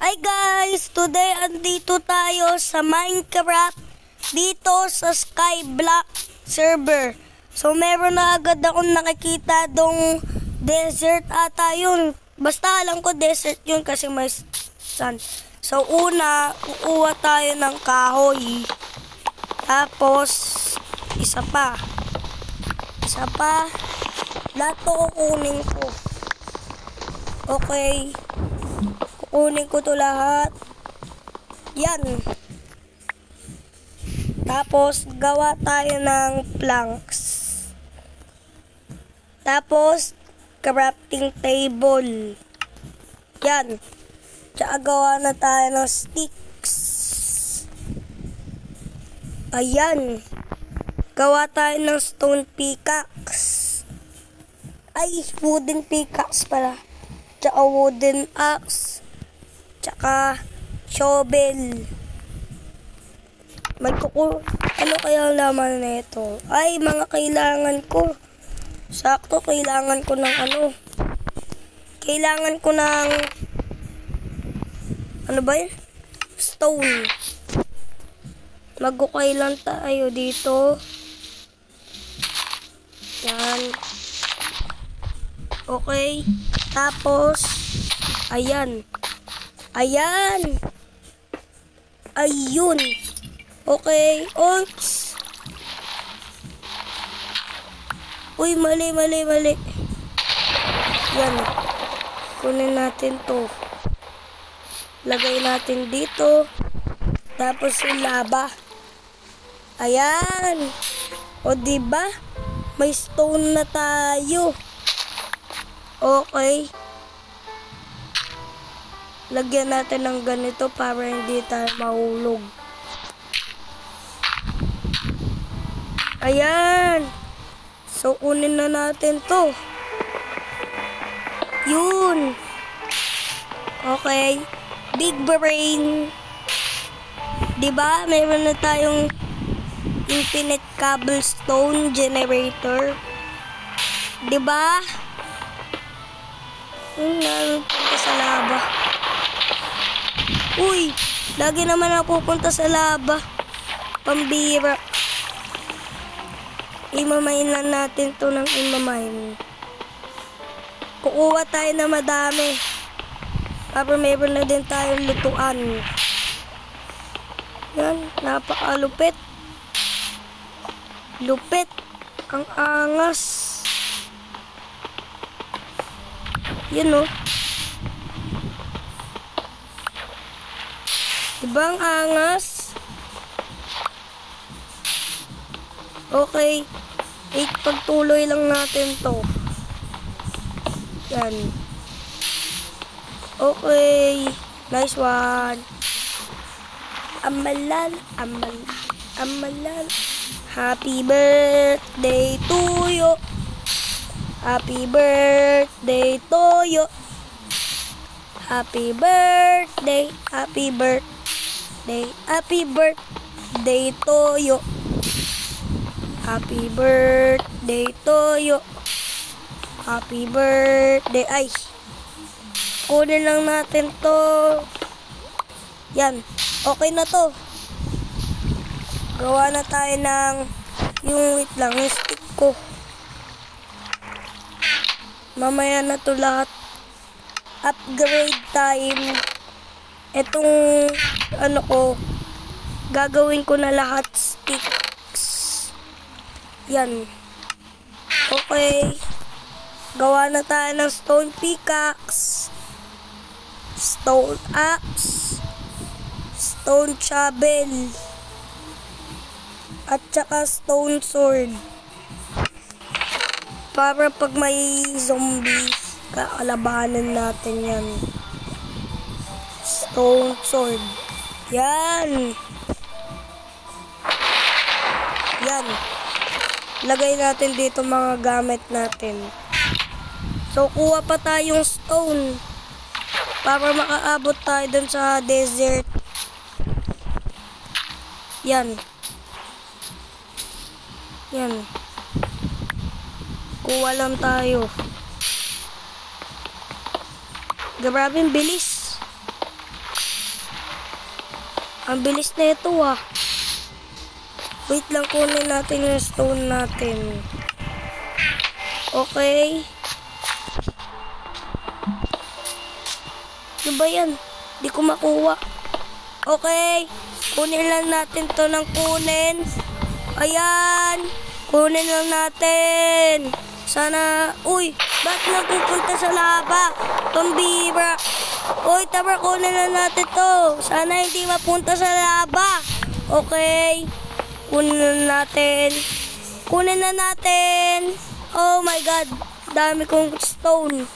Hi guys! Today andito tayo sa Minecraft dito sa Skyblock server. So meron na agad akong nakikita dong desert ata yun. Basta alam ko desert yun kasi may sun. So una, kukuha tayo ng kahoy. Tapos, isa pa. Lahat to kukunin ko. Okay. Kunin ko to lahat. Yan. Tapos, gawa tayo ng planks. Tapos, crafting table. Yan. Tsaka gawa na tayo ng sticks. Ayan. Gawa tayo ng stone pickaxe. Ay, wooden pickaxe pala. Tsaka wooden axe. Tsaka shovel. Ano kaya laman na ito? Ay, mga kailangan ko. Sakto, kailangan ko ng ano. Kailangan ko ng ano ba yun? Stone. Magukay lang tayo dito. Yan. Okay. Tapos, ayan. Ayun. Okay. Oops. Uy, mali. Yan. Kunin natin to. Lagay natin dito. Tapos yung lava. Ayan. O diba? May stone na tayo. Okay. Lagyan natin ng ganito para hindi tayo mahulog. Ayan. So, kunin na natin to. Yun. Okay. Big brain. Diba? Mayroon na tayong infinite cobblestone generator. Diba? Punta sa lava. Uy, lagi naman ako pupunta sa lava. Pambira. Imamain lang natin to ng imamain. Kukuha tayo na madami. Para mayroon na din tayong lutuan. Yan, napakalupit. Lupit. Ang angas. Yan o. Diba ang angas? Okay. Pagtuloy lang natin to. Yan. Okay. Nice one. Amalan. Happy birthday to you. Happy birthday to you. Happy birthday to you. Happy birthday to you. Happy birthday. Ay. Kunin lang natin to. Yan. Okay na to. Gawa na tayo ng yung stick ko. Mamaya na to lahat. Upgrade time. Etong ano ko, gagawin ko na lahat sticks. Yan. Okay. Gawa na tayo ng stone pickaxe, stone axe, stone shovel, at saka stone sword. Para pag may zombies, kakalabanan natin yan. Stone sword. Yan. Lagay natin dito mga gamit natin. So, kuha pa tayong stone para makaabot tayo dun sa desert. Yan. Kuha lang tayo. Grabe, bilis. Ang bilis na ito ah. Wait lang, kunin natin yung stone natin. Okay. Ano ba yan? Di ko makuha. Okay. Kunin lang natin to ng kunin. Ayan. Kunin lang natin. Sana. Uy, ba't napupunta sa lava? Pambira. Uy, tara, kunin lang natin to. Sana hindi mapunta sa lava. Okay. Kunin na natin. Kunin na natin. Oh my god. Dami kong stone.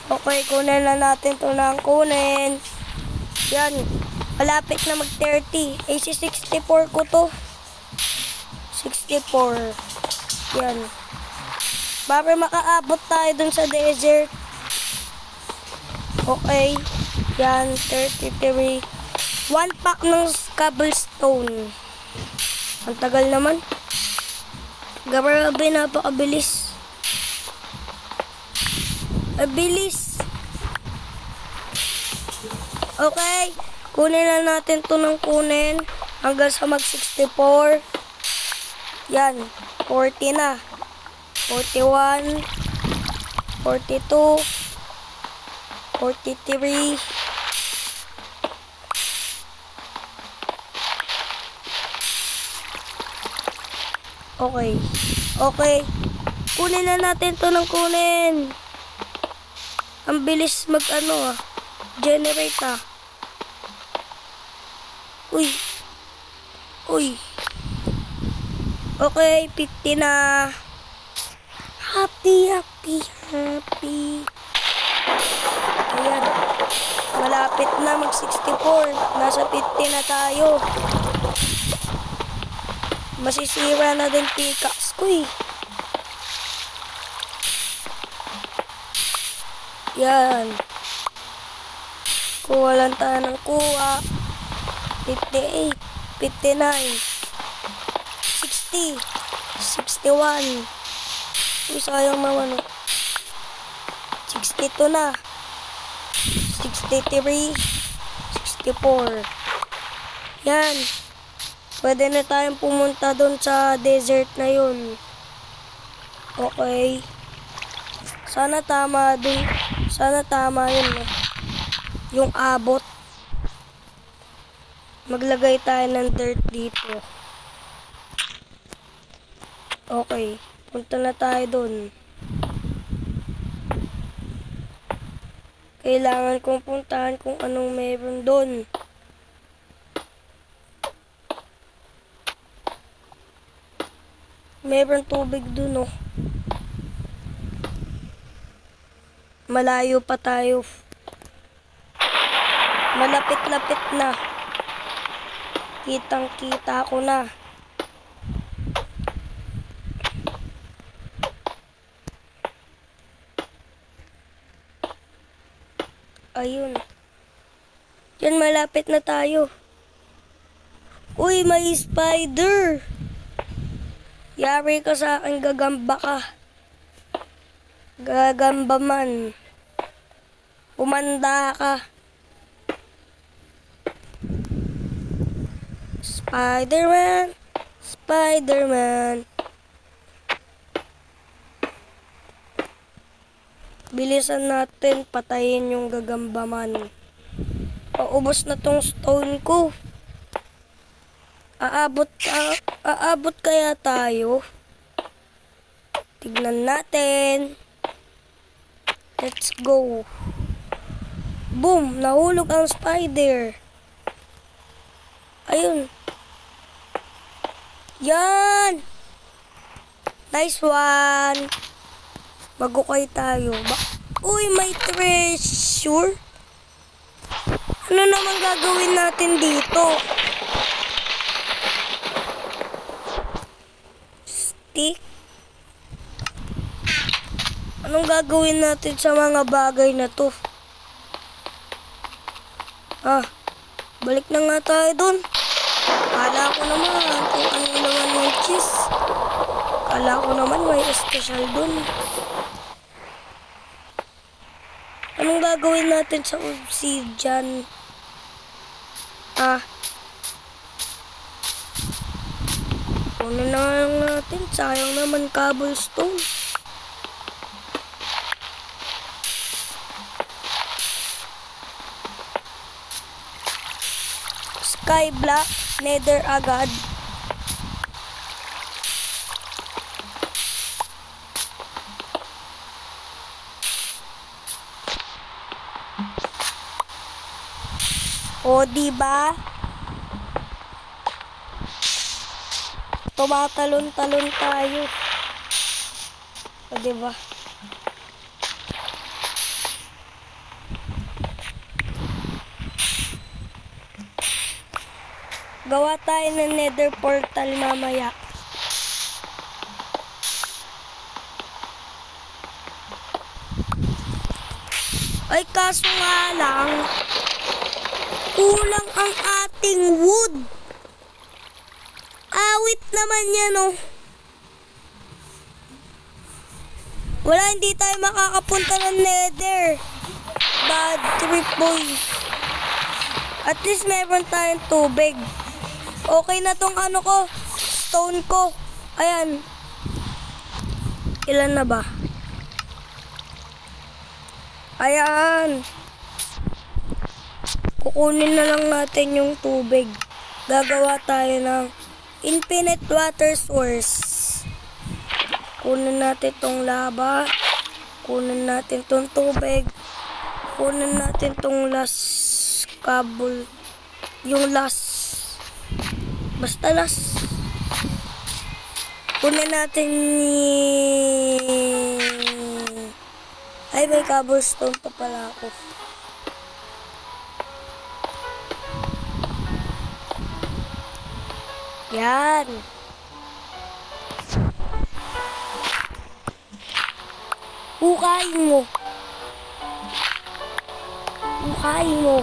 Okay, kunin na natin to ng kunin. Yan. Malapit na mag 30. AC64 ko to. 64. Yan. Para makaabot tayo dun sa desert. Okay. Yan. 33. 1 pack ng cobblestone. Ang tagal naman. Grabe, napakabilis. Abilis. Okay. Kunin na natin to ng kunin. Hanggang sa mag 64. Yan. 40 na. 41. 42. 43. Okay. Okay. Kunin na natin to ng kunin. Ang bilis mag generate ah. Uy. Uy. Okay, 50 na. Happy. Ayan. Malapit na mag 64. Nasa 50 na tayo. Masisira na din pickaxe ko eh. Yan. Kuha lang tayo ng kuha. 58, 59, 60, 61. Uy, sayang naman. 62 na. 63, 64. Yan. Pwede na tayong pumunta doon sa desert na yun. Okay. Sana tama dun. Sana tama yun. Yung abot. Maglagay tayo ng dirt dito. Okay. Punta na tayo doon. Kailangan kong puntahan kung anong meron doon. Meron tubig doon, oh. Malayo pa tayo. Malapit-lapit na. Kitang-kita ko na. Ayun. Yan, malapit na tayo. Uy, may spider. Yari ka sa akin, gagamba ka. Gagamba man. Umanda ka. Spider-Man. Spider-Man. Bilisan natin, patayin yung gagamba man. Paubos na tong stone ko. Aabot kaya tayo? Tignan natin. Let's go. Boom! Nahulog ang spider. Ayun. Yan! Nice one! Magukay tayo. Uy, may treasure! Ano naman gagawin natin dito? Stick? Anong gagawin natin sa mga bagay na to? Balik na nga tayo dun. Kala ko naman kung ano naman may cheese. Kala ko naman may special dun. Anong gagawin natin sa obsidian? Kunin na lang natin. Sayang naman cobblestone. Sky block. Nether agad. O, diba? Tumatalon-talon tayo. O, diba? Gawa tayo ng nether portal mamaya. Ay, kaso nga lang, kulang ang ating wood. Awit naman yan, oh. Wala, hindi tayo makakapunta ng nether. Bad trip, boy. At least meron tayong tubig. Okay na tong ano ko, stone ko. Ayan. Ilan na ba? Ayan. Kukunin na lang natin yung tubig. Gagawa tayo ng infinite water source. Kunin natin tong lava. Kunin natin tong tubig. Kunin natin tong last cable. Yung last. Basta last. Kunin natin ay, may cobblestone pa pala ako. Yan. Hukayin mo. Hukayin mo.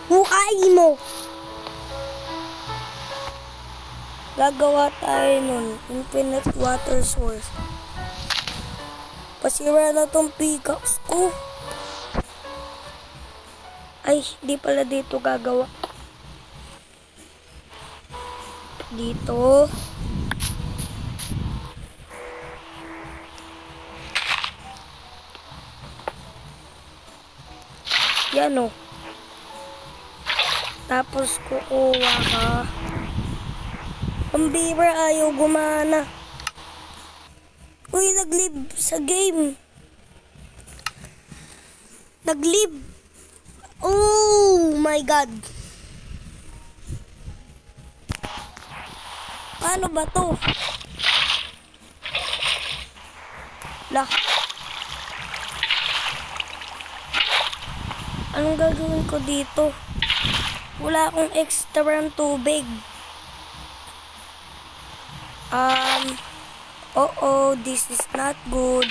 Hukayin mo. Gagawa tayo nun. Infinite water source. Pasira na tong pickaxe ko. Ay, di pala dito gagawa. Dito. Yan, o. Tapos kukuha ka. Ang beaver ayaw gumana. Uy, nag-live sa game. Nag-live. Oh my God. Paano ba to? Lah. Anong gagawin ko dito? Wala akong extra ng tubig. Oh, this is not good.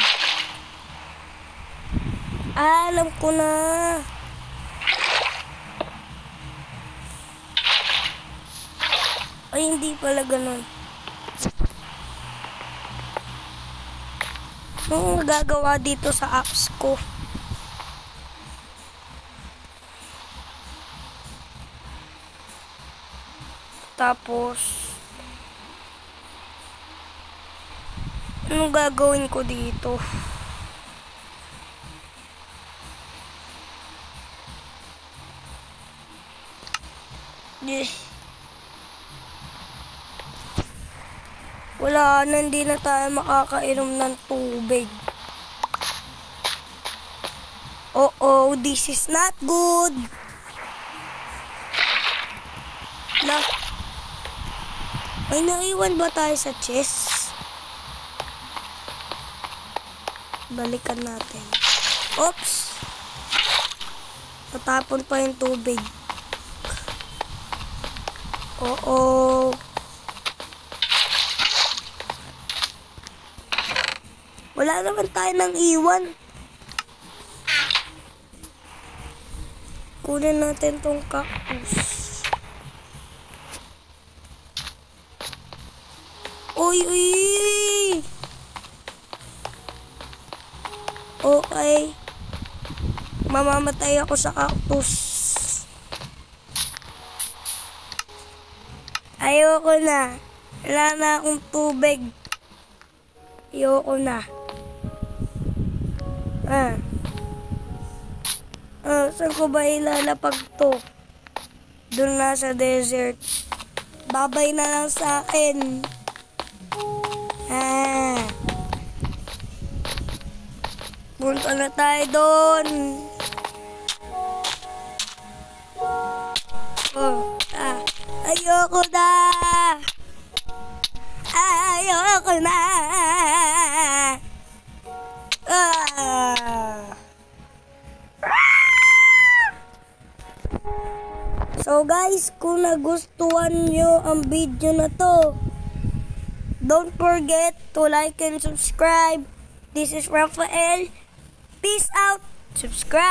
Alam ko na. Ay, hindi pala ganun. Anong gagawa dito sa axe ko? Tapos, anong gagawin ko dito? Wala na, hindi na tayo makakainom ng tubig. Oh, this is not good. Na, may naiwan ba tayo sa chest? Balikan natin. Oops. Tatapon pa yung tubig. Oh. Wala naman tayo nang iwan. Kunin natin tong cactus. Uy! Okay. Mamamatay ako sa cactus. Ayoko na. Wala na akong tubig. Ayoko na. Saan ko ba ilalapag to? Doon na sa desert. Babay na lang sa akin. Punta na tayo doon. Ayoko na. Ayoko na. So guys, kung nagustuhan nyo ang video na to, don't forget to like and subscribe. This is Rafael. Peace out. Subscribe.